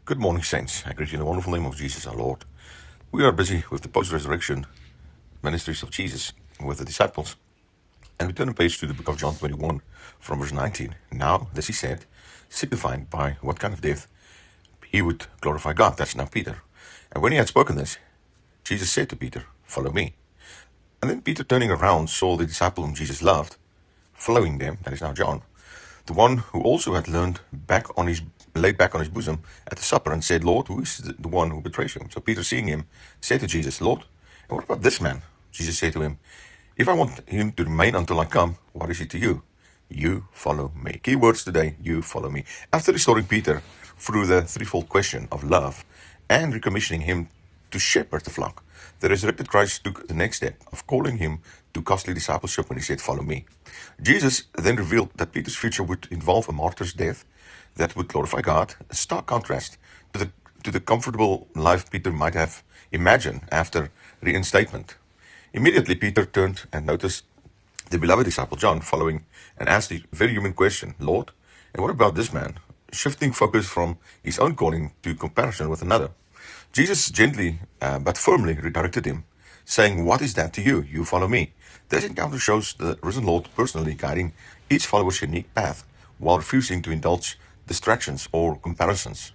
Good morning, saints. I greet you in the wonderful name of Jesus our Lord. We are busy with the post-resurrection ministries of Jesus with the disciples. And we turn the page to the book of John 21 from verse 19. Now, this he said, signifying by what kind of death he would glorify God. That's now Peter. And when he had spoken this, Jesus said to Peter, follow me. And then Peter, turning around, saw the disciple whom Jesus loved, following them, that is now John, the one who also had laid back on his bosom at the supper, and said, Lord, who is the one who betrays you? So Peter, seeing him, said to Jesus, Lord, and what about this man? Jesus said to him, if I want him to remain until I come, what is he to you? You follow me. Key words today, you follow me. After restoring Peter through the threefold question of love and recommissioning him to shepherd the flock, the resurrected Christ took the next step of calling him to costly discipleship when he said, follow me. Jesus then revealed that Peter's future would involve a martyr's death that would glorify God, a stark contrast to the comfortable life Peter might have imagined after reinstatement. Immediately, Peter turned and noticed the beloved disciple John following and asked the very human question, Lord, and what about this man? Shifting focus from his own calling to comparison with another. Jesus gently but firmly redirected him, saying, what is that to you? You follow me. This encounter shows the risen Lord personally guiding each follower's unique path while refusing to indulge distractions or comparisons.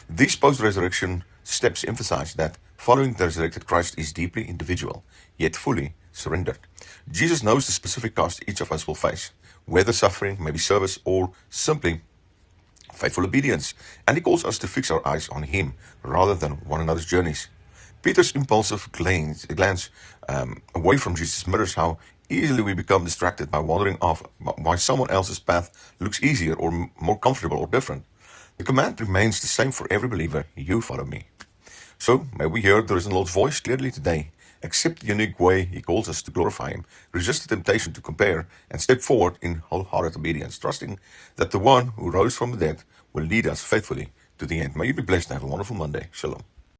These post-resurrection steps emphasize that following the resurrected Christ is deeply individual, yet fully surrendered. Jesus knows the specific cost each of us will face, whether suffering, maybe service, or simply faithful obedience, and he calls us to fix our eyes on him rather than one another's journeys. Peter's impulsive glance away from Jesus mirrors how easily we become distracted by wandering off why someone else's path looks easier or more comfortable or different. The command remains the same for every believer, you follow me. So may we hear the risen Lord's voice clearly today, accept the unique way he calls us to glorify him, resist the temptation to compare, and step forward in wholehearted obedience, trusting that the one who rose from the dead will lead us faithfully to the end. May you be blessed and have a wonderful Monday. Shalom.